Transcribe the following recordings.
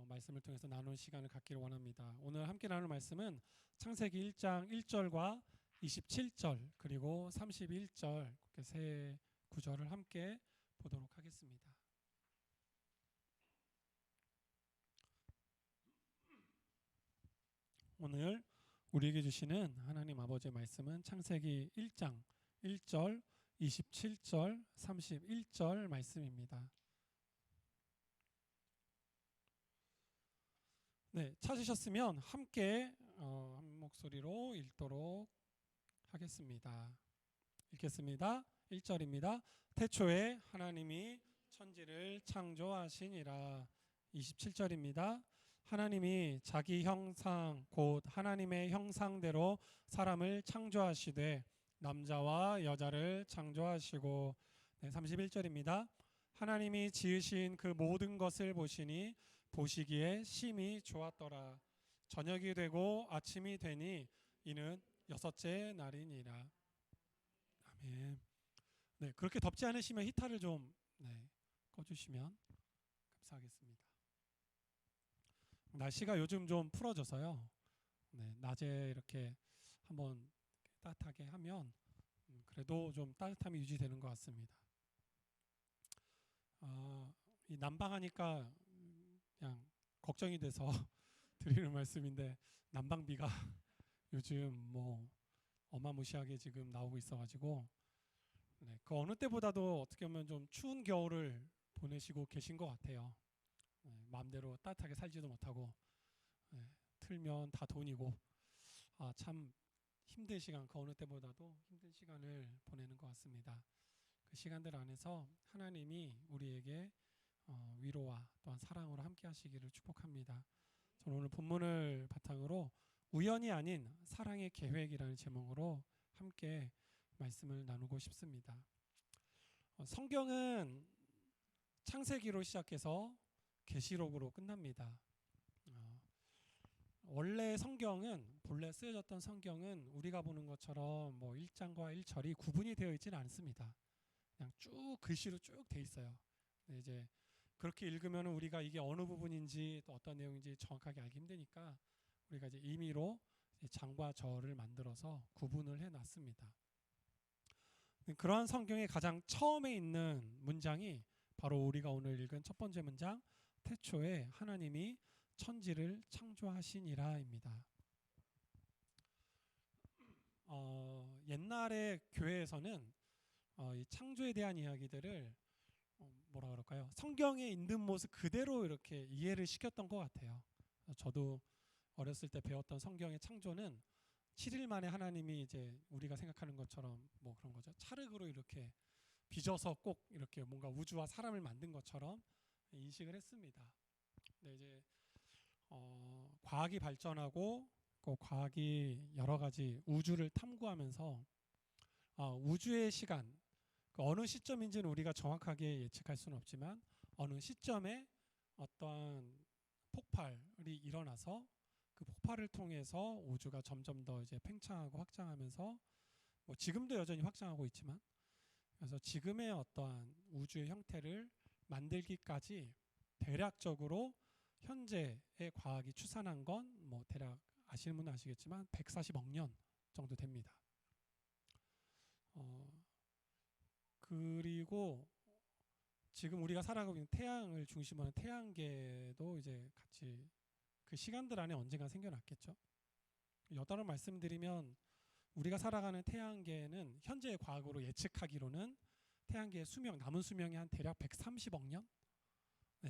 말씀을 통해서 나누는 시간을 갖기를 원합니다. 오늘 함께 나눌 말씀은 창세기 1장 1절과 27절 그리고 31절 이렇게 세 구절을 함께 보도록 하겠습니다. 오늘 우리에게 주시는 하나님 아버지의 말씀은 창세기 1장 1절, 27절, 31절 말씀입니다. 네, 찾으셨으면 함께 한 목소리로 읽도록 하겠습니다. 읽겠습니다. 1절입니다. 태초에 하나님이 천지를 창조하시니라. 27절입니다. 하나님이 자기 형상 곧 하나님의 형상대로 사람을 창조하시되 남자와 여자를 창조하시고. 네, 31절입니다. 하나님이 지으신 그 모든 것을 보시니 보시기에 심히 좋았더라. 저녁이 되고 아침이 되니 이는 여섯째 날이니라. 아멘. 네, 그렇게 덥지 않으시면 히터를 좀 꺼주시면 감사하겠습니다. 날씨가 요즘 좀 풀어져서요. 낮에 이렇게 한번 따뜻하게 하면 그래도 좀 따뜻함이 유지되는 것 같습니다. 이 난방하니까 그냥 걱정이 돼서 드리는 말씀인데, 난방비가 요즘 뭐 어마무시하게 지금 나오고 있어가지고 그 어느 때보다도 어떻게 보면 좀 추운 겨울을 보내시고 계신 것 같아요. 마음대로 따뜻하게 살지도 못하고 틀면 다 돈이고 참 힘든 시간, 그 어느 때보다도 힘든 시간을 보내는 것 같습니다. 그 시간들 안에서 하나님이 우리에게 위로와 또한 사랑으로 함께 하시기를 축복합니다. 저는 오늘 본문을 바탕으로 우연이 아닌 사랑의 계획이라는 제목으로 함께 말씀을 나누고 싶습니다. 성경은 창세기로 시작해서 계시록으로 끝납니다. 원래 성경은, 본래 쓰여졌던 성경은 우리가 보는 것처럼 뭐 1장과 1절이 구분이 되어 있지는 않습니다. 그냥 쭉 글씨로 쭉 돼 있어요. 이제 그렇게 읽으면 우리가 이게 어느 부분인지 또 어떤 내용인지 정확하게 알기 힘드니까 우리가 이제 임의로 장과 절을 만들어서 구분을 해놨습니다. 그러한 성경의 가장 처음에 있는 문장이 바로 우리가 오늘 읽은 첫 번째 문장, 태초에 하나님이 천지를 창조하시니라입니다. 옛날에 교회에서는 이 창조에 대한 이야기들을 뭐라 그럴까요? 성경에 있는 모습 그대로 이렇게 이해를 시켰던 것 같아요. 저도 어렸을 때 배웠던 성경의 창조는 7일 만에 하나님이 이제 우리가 생각하는 것처럼 뭐 그런 거죠. 찰흙으로 이렇게 빚어서 꼭 이렇게 뭔가 우주와 사람을 만든 것처럼 인식을 했습니다. 근데 이제 과학이 발전하고 그 과학이 여러 가지 우주를 탐구하면서 우주의 시간, 어느 시점인지는 우리가 정확하게 예측할 수는 없지만 어느 시점에 어떠한 폭발이 일어나서 그 폭발을 통해서 우주가 점점 더 이제 팽창하고 확장하면서 뭐 지금도 여전히 확장하고 있지만, 그래서 지금의 어떠한 우주의 형태를 만들기까지 대략적으로 현재의 과학이 추산한 건 뭐 대략 아시는 분은 아시겠지만 140억 년 정도 됩니다. 그리고 지금 우리가 살아가고 있는 태양을 중심으로 하는 태양계도 이제 같이 그 시간들 안에 언젠가 생겨났겠죠. 여담을 말씀드리면 우리가 살아가는 태양계는 현재의 과학으로 예측하기로는 태양계의 수명, 남은 수명이 한 대략 130억 년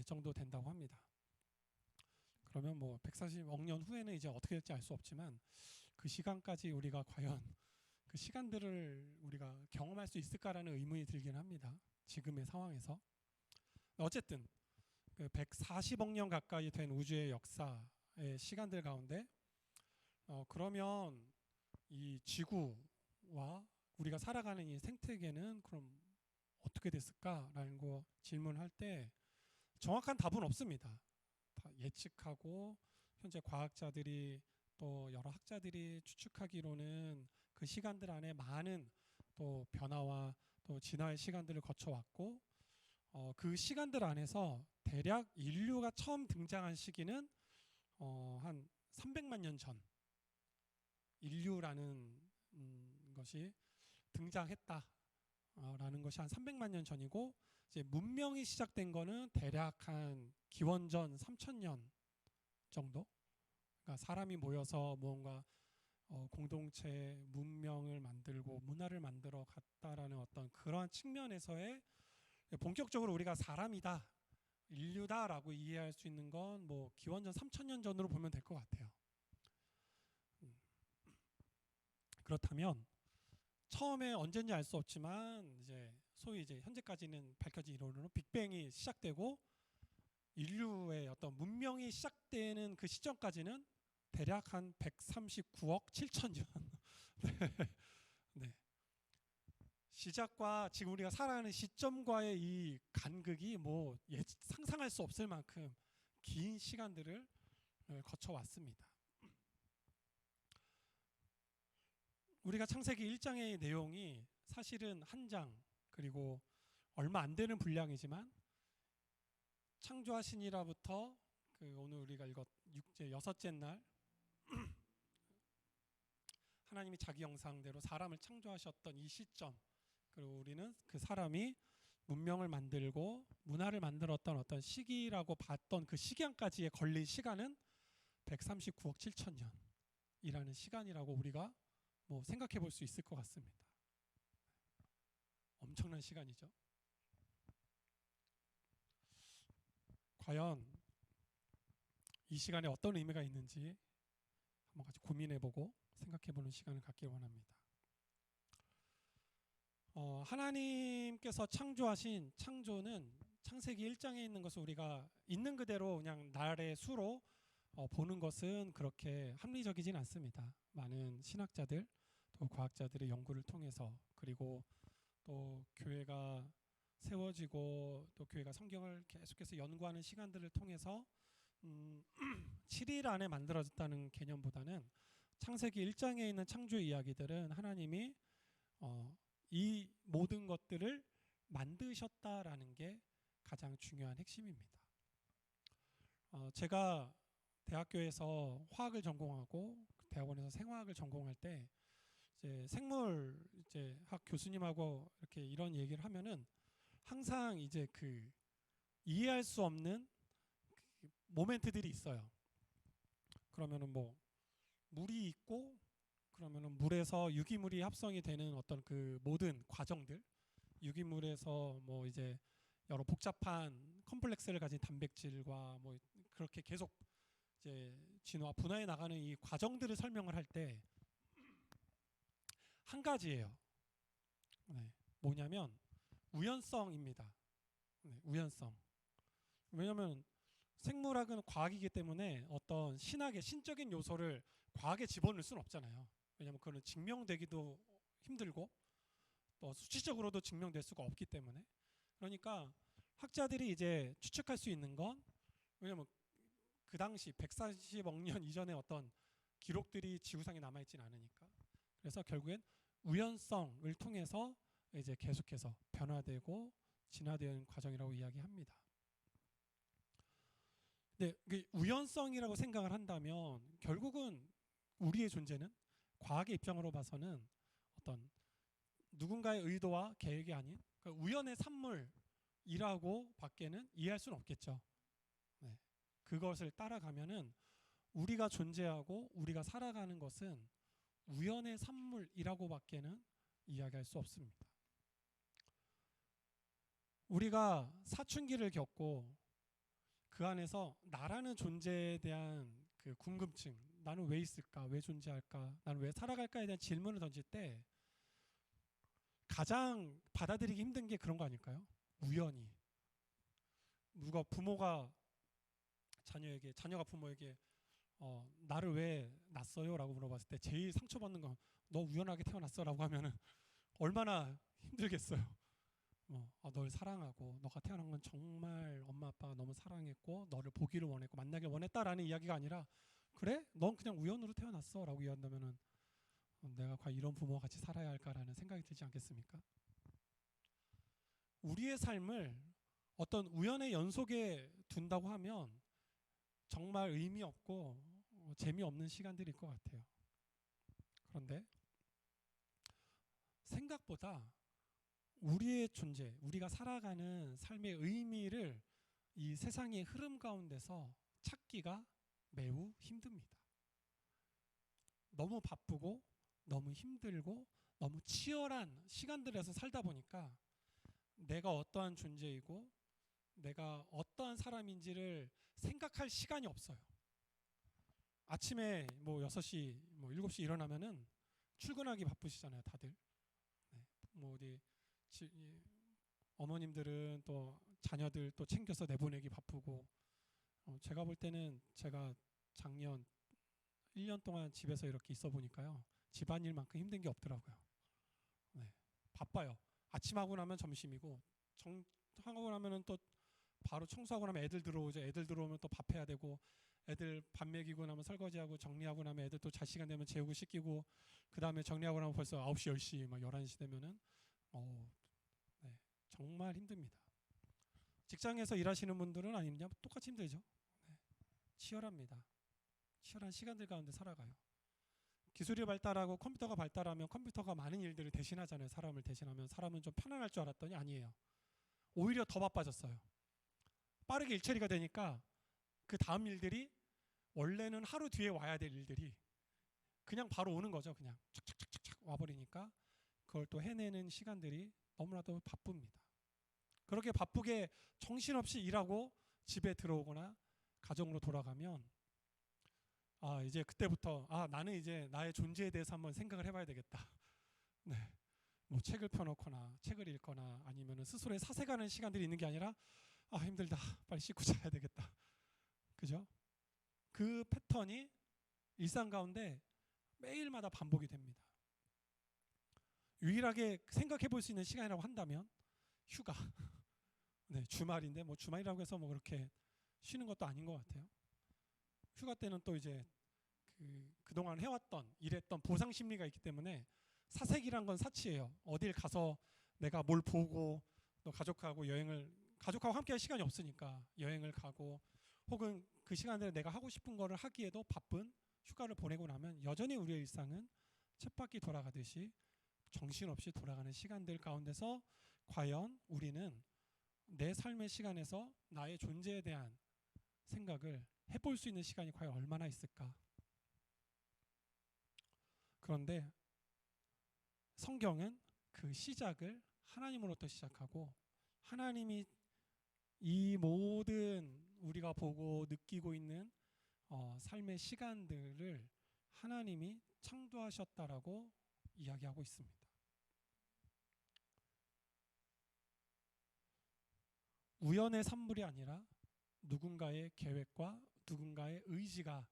정도 된다고 합니다. 그러면 뭐 140억 년 후에는 이제 어떻게 될지 알 수 없지만 그 시간까지 우리가 과연 그 시간들을 우리가 경험할 수 있을까라는 의문이 들긴 합니다. 지금의 상황에서. 어쨌든 그 140억 년 가까이 된 우주의 역사의 시간들 가운데 그러면 이 지구와 우리가 살아가는 이 생태계는 그럼 어떻게 됐을까라는 거 질문할 때 정확한 답은 없습니다. 다 예측하고 현재 과학자들이 또 여러 학자들이 추측하기로는 그 시간들 안에 많은 또 변화와 또 진화의 시간들을 거쳐왔고 그 시간들 안에서 대략 인류가 처음 등장한 시기는 한 300만 년 전 인류라는 것이 등장했다라는 것이 한 300만 년 전이고, 이제 문명이 시작된 거는 대략 한 기원전 3000년 정도. 그러니까 사람이 모여서 무언가 공동체 문명을 만들고 문화를 만들어 갔다라는 어떤 그러한 측면에서의 본격적으로 우리가 사람이다, 인류다라고 이해할 수 있는 건 뭐 기원전 3000년 전으로 보면 될 것 같아요. 그렇다면 처음에 언제인지 알 수 없지만 이제 소위 이제 현재까지는 밝혀진 이론으로 빅뱅이 시작되고 인류의 어떤 문명이 시작되는 그 시점까지는 대략 한 139억 7천년. 네. 시작과 지금 우리가 살아가는 시점과의 이 간극이 뭐 상상할 수 없을 만큼 긴 시간들을 거쳐왔습니다. 우리가 창세기 1장의 내용이 사실은 한 장 그리고 얼마 안 되는 분량이지만 창조하시니라부터 오늘 우리가 읽었 6제 여섯째 날 하나님이 자기 형상대로 사람을 창조하셨던 이 시점, 그리고 우리는 그 사람이 문명을 만들고 문화를 만들었던 어떤 시기라고 봤던 그 시기안까지의 걸린 시간은 139억 7천년이라는 시간이라고 우리가 뭐 생각해 볼 수 있을 것 같습니다. 엄청난 시간이죠. 과연 이 시간에 어떤 의미가 있는지 한번 같이 고민해보고 생각해보는 시간을 갖길 원합니다. 하나님께서 창조하신 창조는 창세기 1장에 있는 것을 우리가 있는 그대로 그냥 날의 수로 보는 것은 그렇게 합리적이진 않습니다. 많은 신학자들 또 과학자들의 연구를 통해서, 그리고 또 교회가 세워지고 또 교회가 성경을 계속해서 연구하는 시간들을 통해서 7일 안에 만들어졌다는 개념보다는 창세기 1장에 있는 창조 이야기들은 하나님이 이 모든 것들을 만드셨다라는 게 가장 중요한 핵심입니다. 제가 대학교에서 화학을 전공하고 대학원에서 생화학을 전공할 때 이제 생물학 교수님하고 이렇게 이런 얘기를 하면은 항상 이제 그 이해할 수 없는 모멘트들이 있어요. 그러면은 뭐 물이 있고 그러면은 물에서 유기물이 합성이 되는 어떤 그 모든 과정들, 유기물에서 뭐 이제 여러 복잡한 컴플렉스를 가진 단백질과 뭐 그렇게 계속 이제 진화 분화해 나가는 이 과정들을 설명을 할 때 한 가지예요. 네, 뭐냐면 우연성입니다. 네, 우연성. 왜냐하면 생물학은 과학이기 때문에 어떤 신학의 신적인 요소를 과학에 집어넣을 수는 없잖아요. 왜냐하면 그거는 증명되기도 힘들고 또 수치적으로도 증명될 수가 없기 때문에. 그러니까 학자들이 이제 추측할 수 있는 건, 왜냐하면 그 당시 140억 년 이전의 어떤 기록들이 지구상에 남아있지는 않으니까. 그래서 결국엔 우연성을 통해서 이제 계속해서 변화되고 진화되는 과정이라고 이야기합니다. 근데 우연성이라고 생각을 한다면 결국은 우리의 존재는 과학의 입장으로 봐서는 어떤 누군가의 의도와 계획이 아닌 우연의 산물이라고 밖에는 이해할 수는 없겠죠. 네. 그것을 따라가면은 우리가 존재하고 우리가 살아가는 것은 우연의 산물이라고 밖에는 이야기할 수 없습니다. 우리가 사춘기를 겪고 그 안에서 나라는 존재에 대한 그 궁금증, 나는 왜 있을까, 왜 존재할까, 나는 왜 살아갈까에 대한 질문을 던질 때 가장 받아들이기 힘든 게 그런 거 아닐까요? 우연히. 누가 부모가 자녀가 부모에게 나를 왜 낳았어요? 라고 물어봤을 때 제일 상처받는 건 너 우연하게 태어났어 라고 하면은 얼마나 힘들겠어요. 널 사랑하고 너가 태어난 건 정말 엄마 아빠가 너무 사랑했고 너를 보기를 원했고 만나길 원했다라는 이야기가 아니라, 그래? 넌 그냥 우연으로 태어났어 라고 이야기한다면 내가 과연 이런 부모와 같이 살아야 할까라는 생각이 들지 않겠습니까? 우리의 삶을 어떤 우연의 연속에 둔다고 하면 정말 의미 없고 재미없는 시간들일 것 같아요. 그런데 생각보다 우리의 존재, 우리가 살아가는 삶의 의미를 이 세상의 흐름 가운데서 찾기가 매우 힘듭니다. 너무 바쁘고 너무 힘들고 너무 치열한 시간들에서 살다 보니까 내가 어떠한 존재이고 내가 어떠한 사람인지를 생각할 시간이 없어요. 아침에 뭐 6시, 뭐 7시 일어나면은 출근하기 바쁘시잖아요, 다들. 네. 뭐 어디 어머님들은 또 자녀들 또 챙겨서 내보내기 바쁘고 제가 볼 때는 제가 작년 1년 동안 집에서 이렇게 있어 보니까요. 집안일만큼 힘든 게 없더라고요. 네. 바빠요. 아침하고 나면 점심이고 하고 나면은 또 바로 청소하고 나면 애들 들어오죠. 애들 들어오면 또 밥해야 되고 애들 밥 먹이고 나면 설거지하고 정리하고 나면 애들 또 잘 시간 되면 재우고 씻기고 그 다음에 정리하고 나면 벌써 9시, 10시, 막 11시 되면은 네, 정말 힘듭니다. 직장에서 일하시는 분들은 아니냐 똑같이 힘들죠. 네, 치열합니다. 치열한 시간들 가운데 살아가요. 기술이 발달하고 컴퓨터가 발달하면 컴퓨터가 많은 일들을 대신하잖아요. 사람을 대신하면 사람은 좀 편안할 줄 알았더니 아니에요. 오히려 더 바빠졌어요. 빠르게 일 처리가 되니까 그 다음 일들이 원래는 하루 뒤에 와야 될 일들이 그냥 바로 오는 거죠. 그냥 착착착착 와버리니까 그걸 또 해내는 시간들이 너무나도 바쁩니다. 그렇게 바쁘게 정신없이 일하고 집에 들어오거나 가정으로 돌아가면 이제 그때부터 나는 이제 나의 존재에 대해서 한번 생각을 해봐야 되겠다. 네, 뭐 책을 펴놓거나 책을 읽거나 아니면 스스로의 사색하는 시간들이 있는 게 아니라 힘들다 빨리 씻고 자야 되겠다. 그죠? 그 패턴이 일상 가운데 매일마다 반복이 됩니다. 유일하게 생각해 볼 수 있는 시간이라고 한다면 휴가. 네, 주말인데 뭐 주말이라고 해서 뭐 그렇게 쉬는 것도 아닌 것 같아요. 휴가 때는 또 이제 그동안 해왔던 일했던 보상 심리가 있기 때문에 사색이란 건 사치예요. 어딜 가서 내가 뭘 보고 또 가족하고 함께 할 시간이 없으니까 여행을 가고 혹은 그 시간에 내가 하고 싶은 거를 하기에도 바쁜 휴가를 보내고 나면 여전히 우리의 일상은 쳇바퀴 돌아가듯이 정신없이 돌아가는 시간들 가운데서 과연 우리는 내 삶의 시간에서 나의 존재에 대한 생각을 해볼 수 있는 시간이 과연 얼마나 있을까? 그런데 성경은 그 시작을 하나님으로부터 시작하고 하나님이 이 모든 우리가 보고 느끼고 있는 삶의 시간들을 하나님이 창조하셨다라고 이야기하고 있습니다. 우연의 산물이 아니라 누군가의 계획과 누군가의 의지가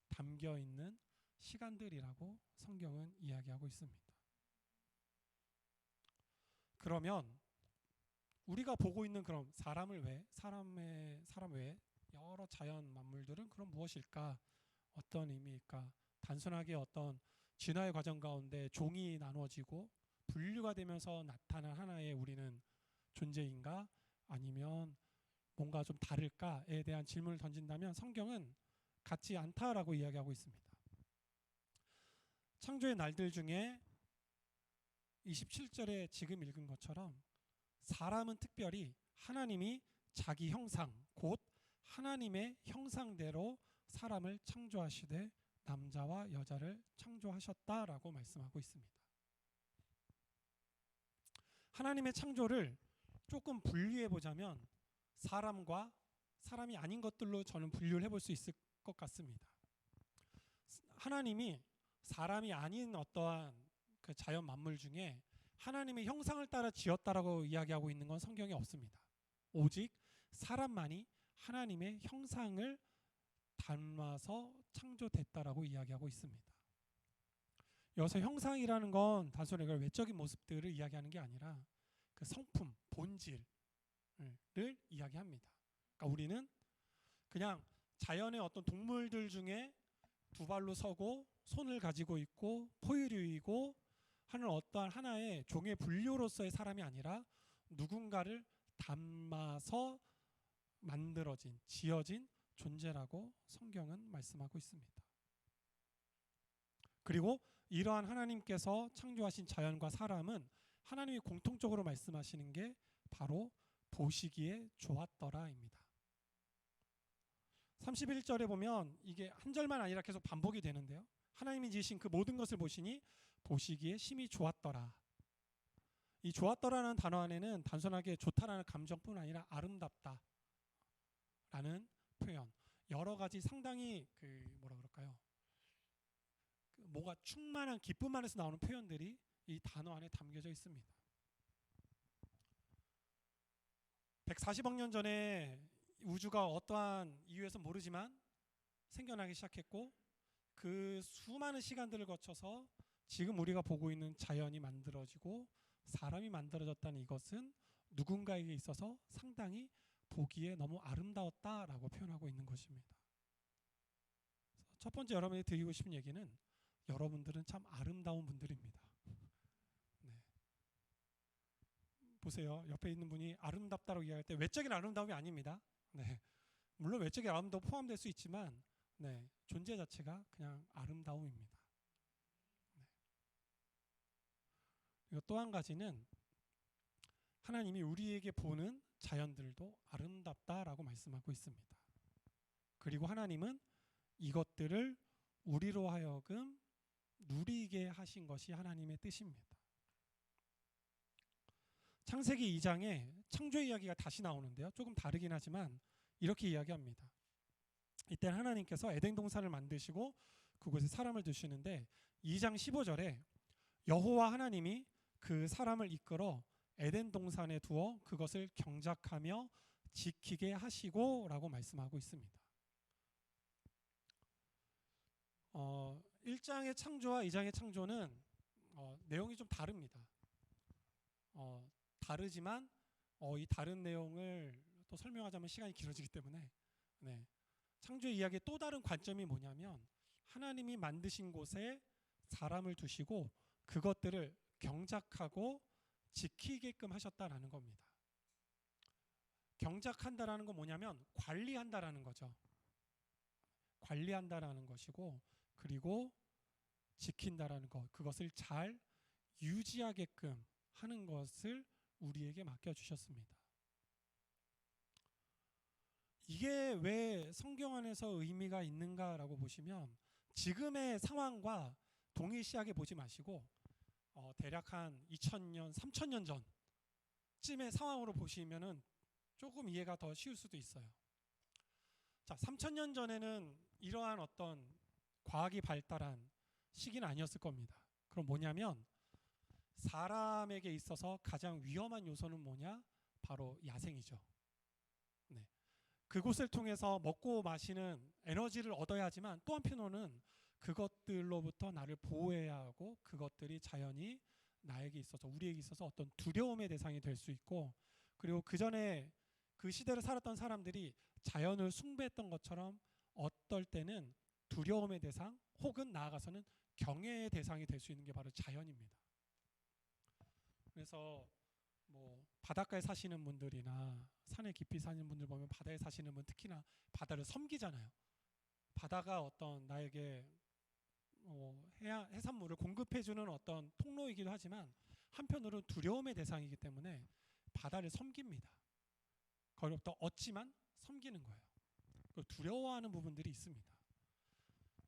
담겨 있는 시간들이라고 성경은 이야기하고 있습니다. 그러면 우리가 보고 있는 그런 사람 외에 여러 자연 만물들은 그럼 무엇일까? 어떤 의미일까? 단순하게 어떤 진화의 과정 가운데 종이 나누어지고 분류가 되면서 나타난 하나의 우리는 존재인가? 아니면 뭔가 좀 다를까에 대한 질문을 던진다면 성경은 같지 않다라고 이야기하고 있습니다. 창조의 날들 중에 27절에 지금 읽은 것처럼 사람은 특별히 하나님이 자기 형상 곧 하나님의 형상대로 사람을 창조하시되 남자와 여자를 창조하셨다라고 말씀하고 있습니다. 하나님의 창조를 조금 분리해 보자면 사람과 사람이 아닌 것들로 저는 분류를 해볼 수 있을 것 같습니다. 하나님이 사람이 아닌 어떠한 그 자연 만물 중에 하나님의 형상을 따라 지었다라고 이야기하고 있는 건 성경에 없습니다. 오직 사람만이 하나님의 형상을 닮아서 창조됐다라고 이야기하고 있습니다. 여기서 형상이라는 건 단순히 외적인 모습들을 이야기하는 게 아니라 그 성품, 본질을 이야기합니다. 그러니까 우리는 그냥 자연의 어떤 동물들 중에 두 발로 서고 손을 가지고 있고 포유류이고 하는 어떠한 하나의 종의 분류로서의 사람이 아니라 누군가를 담아서 만들어진, 지어진 존재라고 성경은 말씀하고 있습니다. 그리고 이러한 하나님께서 창조하신 자연과 사람은 하나님이 공통적으로 말씀하시는 게 바로 보시기에 좋았더라입니다. 31절에 보면 이게 한 절만 아니라 계속 반복이 되는데요. 하나님이 지으신 그 모든 것을 보시니 보시기에 심히 좋았더라. 이 좋았더라는 단어 안에는 단순하게 좋다라는 감정뿐 아니라 아름답다 라는 표현, 여러 가지 상당히 뭐라 그럴까요? 뭐가 충만한 기쁨 안에서 나오는 표현들이 이 단어 안에 담겨져 있습니다. 140억 년 전에 우주가 어떠한 이유에서 모르지만 생겨나기 시작했고, 그 수많은 시간들을 거쳐서 지금 우리가 보고 있는 자연이 만들어지고 사람이 만들어졌다는 이것은 누군가에게 있어서 상당히 보기에 너무 아름다웠다라고 표현하고 있는 것입니다. 첫 번째 여러분이 드리고 싶은 얘기는 여러분들은 참 아름다운 분들입니다. 네. 보세요. 옆에 있는 분이 아름답다고 이야기할 때 외적인 아름다움이 아닙니다. 네. 물론 외적인 아름다움 포함될 수 있지만 존재 자체가 그냥 아름다움입니다. 네. 그리고 또 한 가지는 하나님이 우리에게 보는 자연들도 아름답다라고 말씀하고 있습니다. 그리고 하나님은 이것들을 우리로 하여금 누리게 하신 것이 하나님의 뜻입니다. 창세기 2장에 창조 이야기가 다시 나오는데요. 조금 다르긴 하지만 이렇게 이야기합니다. 이때 하나님께서 에덴 동산을 만드시고 그곳에 사람을 두시는데 2장 15절에 여호와 하나님이 그 사람을 이끌어 에덴 동산에 두어 그것을 경작하며 지키게 하시고 라고 말씀하고 있습니다. 1장의 창조와 2장의 창조는 내용이 좀 다릅니다. 다르지만 이 다른 내용을 또 설명하자면 시간이 길어지기 때문에 창조의 이야기의 또 다른 관점이 뭐냐면 하나님이 만드신 곳에 사람을 두시고 그것들을 경작하고 지키게끔 하셨다라는 겁니다. 경작한다라는 건 뭐냐면 관리한다라는 거죠. 관리한다라는 것이고, 그리고 지킨다라는 것, 그것을 잘 유지하게끔 하는 것을 우리에게 맡겨주셨습니다. 이게 왜 성경 안에서 의미가 있는가라고 보시면 지금의 상황과 동일시하게 보지 마시고 대략 한 2000년, 3000년 전쯤의 상황으로 보시면은 조금 이해가 더 쉬울 수도 있어요. 자, 3000년 전에는 이러한 어떤 과학이 발달한 시기는 아니었을 겁니다. 그럼 뭐냐면 사람에게 있어서 가장 위험한 요소는 뭐냐? 바로 야생이죠. 그곳을 통해서 먹고 마시는 에너지를 얻어야 하지만 또 한편으로는 그것들로부터 나를 보호해야 하고 그것들이 자연히 나에게 있어서, 우리에게 있어서 어떤 두려움의 대상이 될 수 있고, 그리고 그 전에 그 시대를 살았던 사람들이 자연을 숭배했던 것처럼 어떨 때는 두려움의 대상 혹은 나아가서는 경외의 대상이 될 수 있는 게 바로 자연입니다. 그래서 바닷가에 사시는 분들이나 산에 깊이 사는 분들 보면 바다에 사시는 분 특히나 바다를 섬기잖아요. 바다가 어떤 나에게 해산물을 공급해주는 어떤 통로이기도 하지만 한편으로는 두려움의 대상이기 때문에 바다를 섬깁니다. 거기로부터 얻지만 섬기는 거예요. 두려워하는 부분들이 있습니다.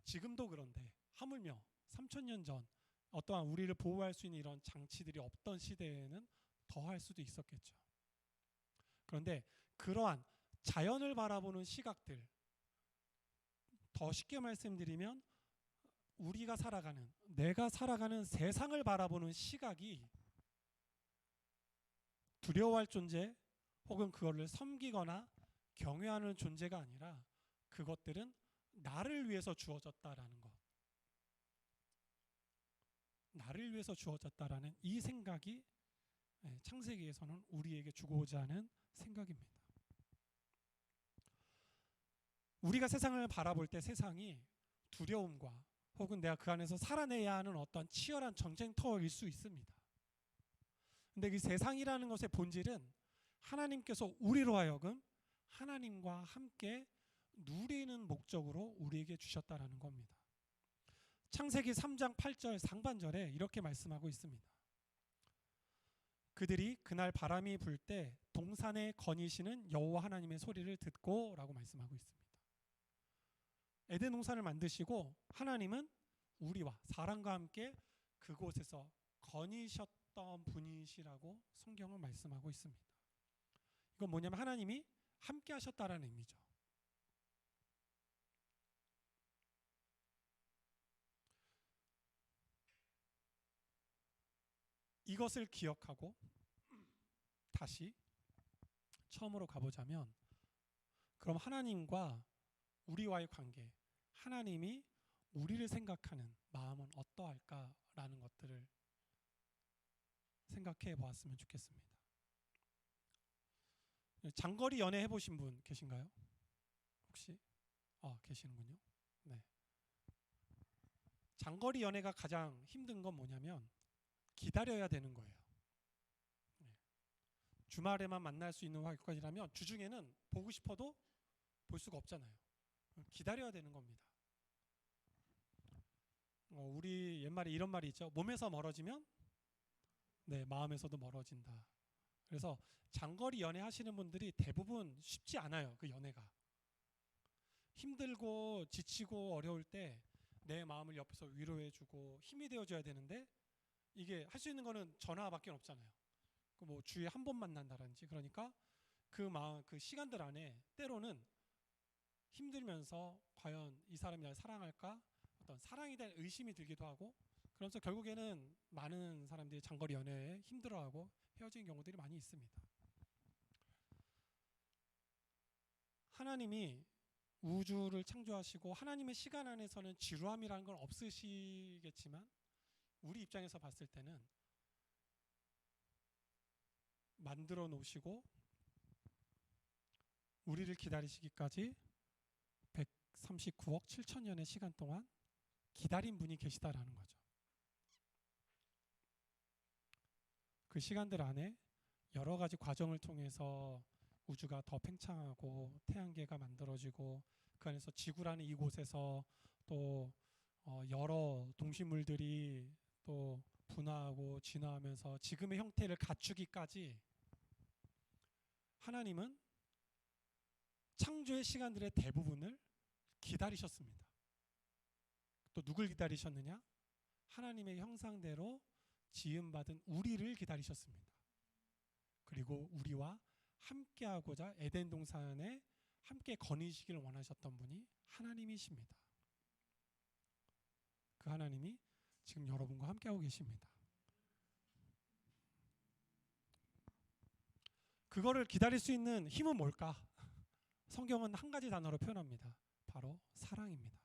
지금도 그런데 하물며 3000년 전 어떠한 우리를 보호할 수 있는 이런 장치들이 없던 시대에는 더 할 수도 있었겠죠. 그런데 그러한 자연을 바라보는 시각들, 더 쉽게 말씀드리면 우리가 살아가는, 내가 살아가는 세상을 바라보는 시각이 두려워할 존재 혹은 그거를 섬기거나 경외하는 존재가 아니라 그것들은 나를 위해서 주어졌다라는 것, 나를 위해서 주어졌다라는 이 생각이 창세기에서는 우리에게 주고자 하는 생각입니다. 우리가 세상을 바라볼 때 세상이 두려움과 혹은 내가 그 안에서 살아내야 하는 어떤 치열한 전쟁터일 수 있습니다. 근데 그 세상이라는 것의 본질은 하나님께서 우리로 하여금 하나님과 함께 누리는 목적으로 우리에게 주셨다라는 겁니다. 창세기 3장 8절 상반절에 이렇게 말씀하고 있습니다. 그들이 그날 바람이 불 때 동산에 거니시는 여호와 하나님의 소리를 듣고 라고 말씀하고 있습니다. 에덴 동산을 만드시고 하나님은 우리와 사람과 함께 그곳에서 거니셨던 분이시라고 성경은 말씀하고 있습니다. 이건 뭐냐면 하나님이 함께 하셨다라는 의미죠. 이것을 기억하고 다시 처음으로 가보자면, 그럼 하나님과 우리와의 관계, 하나님이 우리를 생각하는 마음은 어떠할까라는 것들을 생각해 보았으면 좋겠습니다. 장거리 연애 해보신 분 계신가요? 혹시? 계시는군요. 네. 장거리 연애가 가장 힘든 건 뭐냐면 기다려야 되는 거예요. 네. 주말에만 만날 수 있는 화요일까지라면 주중에는 보고 싶어도 볼 수가 없잖아요. 기다려야 되는 겁니다. 우리 옛말에 이런 말이 있죠. 몸에서 멀어지면 마음에서도 멀어진다. 그래서 장거리 연애 하시는 분들이 대부분 쉽지 않아요. 그 연애가 힘들고 지치고 어려울 때 내 마음을 옆에서 위로해주고 힘이 되어줘야 되는데, 이게 할 수 있는 거는 전화밖에 없잖아요. 뭐 주에 한 번 만난다든지. 그러니까 그 시간들 안에 때로는 힘들면서 과연 이 사람이 날 사랑할까? 어떤 사랑에 대한 의심이 들기도 하고, 그러면서 결국에는 많은 사람들이 장거리 연애에 힘들어하고 헤어진 경우들이 많이 있습니다. 하나님이 우주를 창조하시고 하나님의 시간 안에서는 지루함이라는 건 없으시겠지만, 우리 입장에서 봤을 때는 만들어 놓으시고 우리를 기다리시기까지 139억 7천년의 시간 동안 기다린 분이 계시다라는 거죠. 그 시간들 안에 여러 가지 과정을 통해서 우주가 더 팽창하고 태양계가 만들어지고, 그 안에서 지구라는 이곳에서 또 여러 동식물들이 또 분화하고 진화하면서 지금의 형태를 갖추기까지 하나님은 창조의 시간들의 대부분을 기다리셨습니다. 또 누굴 기다리셨느냐? 하나님의 형상대로 지음받은 우리를 기다리셨습니다. 그리고 우리와 함께하고자 에덴 동산에 함께 거니시기를 원하셨던 분이 하나님이십니다. 그 하나님이 지금 여러분과 함께하고 계십니다. 그거를 기다릴 수 있는 힘은 뭘까? 성경은 한 가지 단어로 표현합니다. 바로 사랑입니다.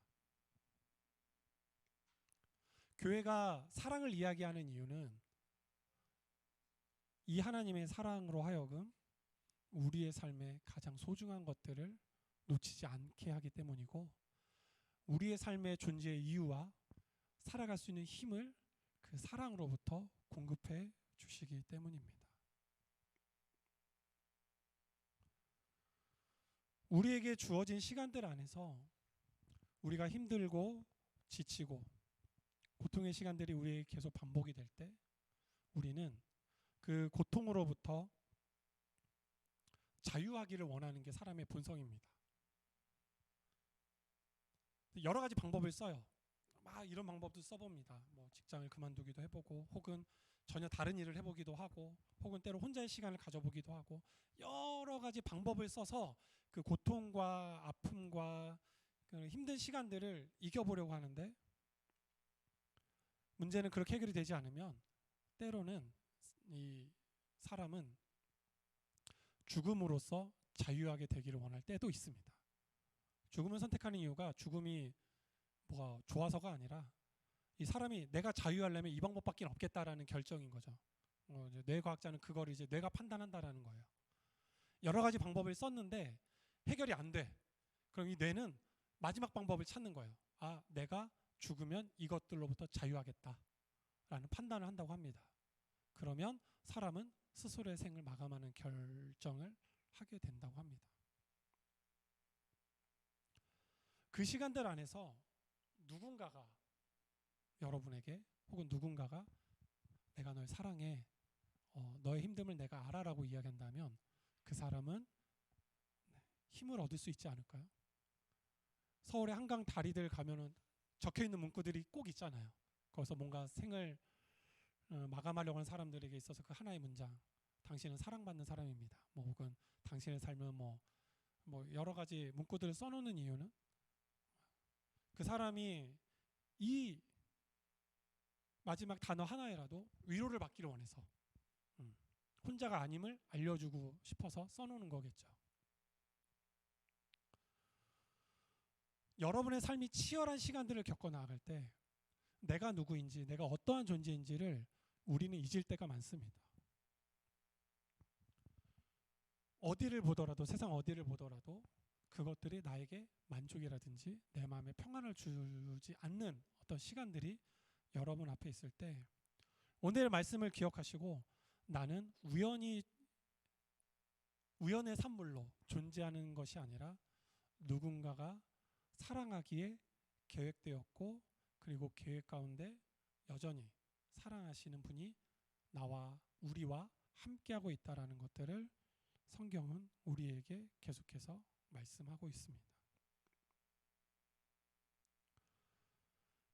교회가 사랑을 이야기하는 이유는 이 하나님의 사랑으로 하여금 우리의 삶에 가장 소중한 것들을 놓치지 않게 하기 때문이고, 우리의 삶의 존재의 이유와 살아갈 수 있는 힘을 그 사랑으로부터 공급해 주시기 때문입니다. 우리에게 주어진 시간들 안에서 우리가 힘들고 지치고 고통의 시간들이 우리에게 계속 반복이 될 때, 우리는 그 고통으로부터 자유하기를 원하는 게 사람의 본성입니다. 여러 가지 방법을 써요. 막 이런 방법도 써봅니다. 뭐 직장을 그만두기도 해보고, 혹은 전혀 다른 일을 해보기도 하고, 혹은 때로 혼자의 시간을 가져보기도 하고, 여러 가지 방법을 써서 그 고통과 아픔과 그 힘든 시간들을 이겨보려고 하는데, 문제는 그렇게 해결이 되지 않으면 때로는 이 사람은 죽음으로써 자유하게 되기를 원할 때도 있습니다. 죽음을 선택하는 이유가 죽음이 뭐가 좋아서가 아니라 이 사람이 내가 자유하려면 이 방법밖에 없겠다라는 결정인 거죠. 이제 뇌과학자는 그걸 이제 뇌가 판단한다라는 거예요. 여러 가지 방법을 썼는데 해결이 안 돼. 그럼 이 뇌는 마지막 방법을 찾는 거예요. 내가 죽으면 이것들로부터 자유하겠다라는 판단을 한다고 합니다. 그러면 사람은 스스로의 생을 마감하는 결정을 하게 된다고 합니다. 그 시간들 안에서 누군가가 여러분에게 혹은 누군가가 내가 널 사랑해, 너의 힘듦을 내가 알아라고 이야기한다면 그 사람은 힘을 얻을 수 있지 않을까요? 서울의 한강 다리들 가면은 적혀있는 문구들이 꼭 있잖아요. 거기서 뭔가 생을 마감하려고 하는 사람들에게 있어서 그 하나의 문장, 당신은 사랑받는 사람입니다. 뭐 혹은 당신의 삶은 뭐 여러 가지 문구들을 써놓는 이유는 그 사람이 이 마지막 단어 하나에라도 위로를 받기를 원해서 혼자가 아님을 알려주고 싶어서 써놓는 거겠죠. 여러분의 삶이 치열한 시간들을 겪어 나아갈 때 내가 누구인지, 내가 어떠한 존재인지를 우리는 잊을 때가 많습니다. 어디를 보더라도, 세상 어디를 보더라도 그것들이 나에게 만족이라든지 내 마음에 평안을 주지 않는 어떤 시간들이 여러분 앞에 있을 때 오늘의 말씀을 기억하시고 나는 우연의 산물로 존재하는 것이 아니라 누군가가 사랑하기에 계획되었고 그리고 계획 가운데 여전히 사랑하시는 분이 우리와 함께하고 있다라는 것들을 성경은 우리에게 계속해서 말씀하고 있습니다.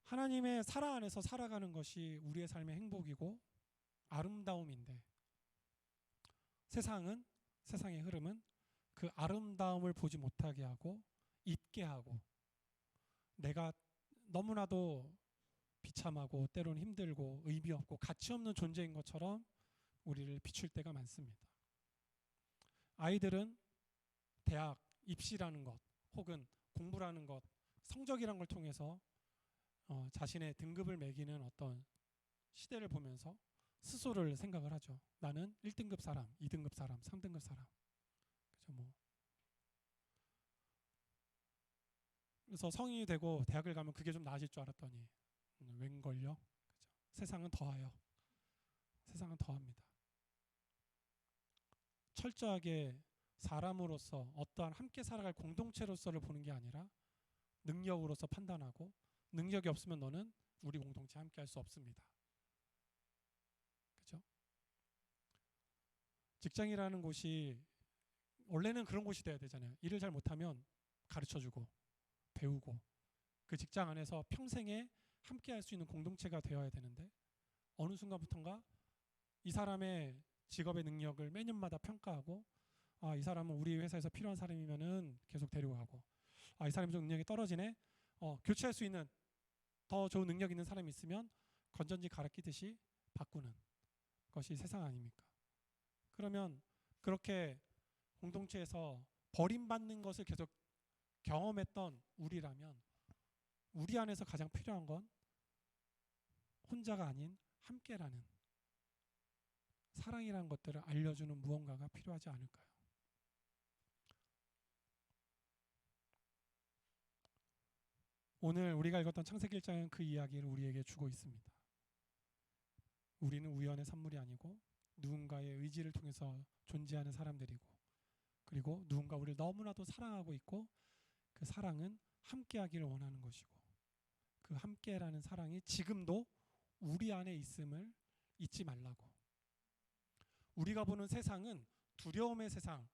하나님의 사랑 안에서 살아가는 것이 우리의 삶의 행복이고 아름다움인데 세상의 흐름은 그 아름다움을 보지 못하게 하고 잊게 하고 내가 너무나도 비참하고 때로는 힘들고 의미 없고 가치 없는 존재인 것처럼 우리를 비출 때가 많습니다. 아이들은 대학 입시라는 것 혹은 공부라는 것, 성적이라는 걸 통해서 자신의 등급을 매기는 어떤 시대를 보면서 스스로를 생각을 하죠. 나는 1등급 사람, 2등급 사람, 3등급 사람. 그죠? 그래서 성인이 되고 대학을 가면 그게 좀 나아질 줄 알았더니 웬걸요? 그죠? 세상은 더해요. 세상은 더합니다. 철저하게 사람으로서 어떠한 함께 살아갈 공동체로서를 보는 게 아니라 능력으로서 판단하고 능력이 없으면 너는 우리 공동체 함께 할 수 없습니다. 그죠? 직장이라는 곳이 원래는 그런 곳이 돼야 되잖아요. 일을 잘 못하면 가르쳐주고 배우고 그 직장 안에서 평생에 함께 할 수 있는 공동체가 되어야 되는데 어느 순간부터인가 이 사람의 직업의 능력을 매년마다 평가하고 이 사람은 우리 회사에서 필요한 사람이면은 계속 데리고 가고 이 사람이 좀 능력이 떨어지네. 교체할 수 있는 더 좋은 능력 있는 사람이 있으면 건전지 갈아 끼듯이 바꾸는 것이 세상 아닙니까? 그러면 그렇게 공동체에서 버림받는 것을 계속 경험했던 우리라면 우리 안에서 가장 필요한 건 혼자가 아닌 함께라는 사랑이라는 것들을 알려주는 무언가가 필요하지 않을까요? 오늘 우리가 읽었던 창세기 1장은 그 이야기를 우리에게 주고 있습니다. 우리는 우연의 산물이 아니고 누군가의 의지를 통해서 존재하는 사람들이고 그리고 누군가 우리를 너무나도 사랑하고 있고 그 사랑은 함께하기를 원하는 것이고 그 함께라는 사랑이 지금도 우리 안에 있음을 잊지 말라고. 우리가 보는 세상은 두려움의 세상,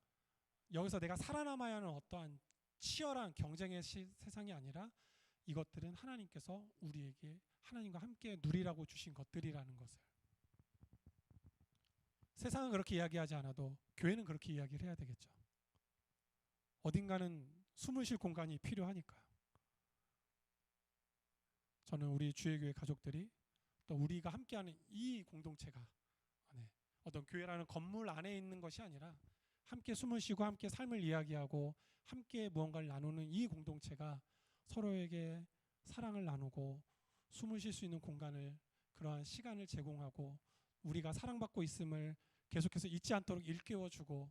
여기서 내가 살아남아야 하는 어떠한 치열한 경쟁의 세상이 아니라 이것들은 하나님께서 우리에게 하나님과 함께 누리라고 주신 것들이라는 것을 세상은 그렇게 이야기하지 않아도 교회는 그렇게 이야기를 해야 되겠죠. 어딘가는 숨을 쉴 공간이 필요하니까요. 저는 우리 주의교회 가족들이 또 우리가 함께하는 이 공동체가 어떤 교회라는 건물 안에 있는 것이 아니라 함께 숨을 쉬고 함께 삶을 이야기하고 함께 무언가를 나누는 이 공동체가 서로에게 사랑을 나누고 숨을 쉴 수 있는 공간을 그러한 시간을 제공하고 우리가 사랑받고 있음을 계속해서 잊지 않도록 일깨워주고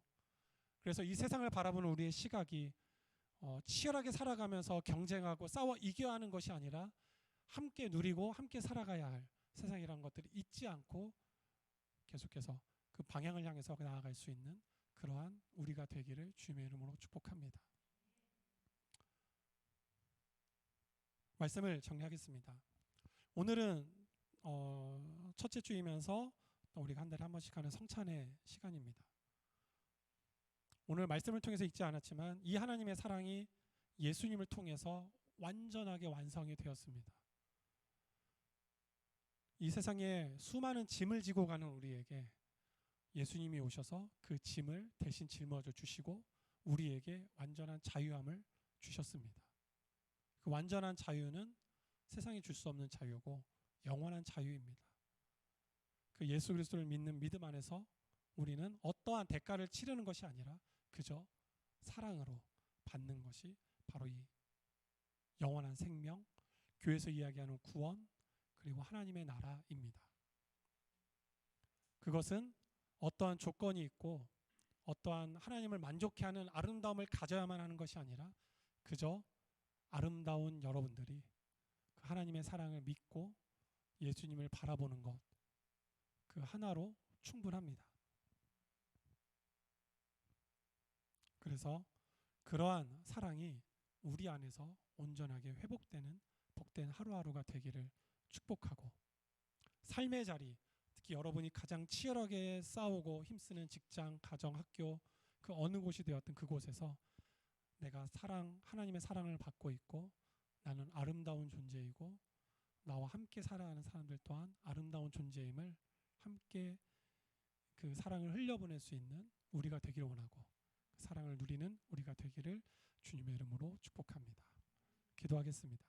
그래서 이 세상을 바라보는 우리의 시각이 치열하게 살아가면서 경쟁하고 싸워 이겨야 하는 것이 아니라 함께 누리고 함께 살아가야 할 세상이라는 것들을 잊지 않고 계속해서 그 방향을 향해서 나아갈 수 있는 그러한 우리가 되기를 주님의 이름으로 축복합니다. 말씀을 정리하겠습니다. 오늘은 첫째 주이면서 우리가 한 달에 한 번씩 하는 성찬의 시간입니다. 오늘 말씀을 통해서 읽지 않았지만 이 하나님의 사랑이 예수님을 통해서 완전하게 완성이 되었습니다. 이 세상에 수많은 짐을 지고 가는 우리에게 예수님이 오셔서 그 짐을 대신 짊어져 주시고 우리에게 완전한 자유함을 주셨습니다. 그 완전한 자유는 세상이 줄 수 없는 자유고 영원한 자유입니다. 그 예수 그리스도를 믿는 믿음 안에서 우리는 어떠한 대가를 치르는 것이 아니라 그저 사랑으로 받는 것이 바로 이 영원한 생명, 교회에서 이야기하는 구원, 그리고 하나님의 나라입니다. 그것은 어떠한 조건이 있고 어떠한 하나님을 만족해 하는 아름다움을 가져야만 하는 것이 아니라 그저 아름다운 여러분들이 그 하나님의 사랑을 믿고 예수님을 바라보는 것, 그 하나로 충분합니다. 그래서 그러한 사랑이 우리 안에서 온전하게 회복되는 복된 하루하루가 되기를 축복하고, 삶의 자리, 특히 여러분이 가장 치열하게 싸우고 힘쓰는 직장, 가정, 학교, 그 어느 곳이 되었든 그곳에서 내가 하나님의 사랑을 받고 있고 나는 아름다운 존재이고 나와 함께 살아가는 사람들 또한 아름다운 존재임을 함께 그 사랑을 흘려보낼 수 있는 우리가 되기를 원하고 그 사랑을 누리는 우리가 되기를 주님의 이름으로 축복합니다. 기도하겠습니다.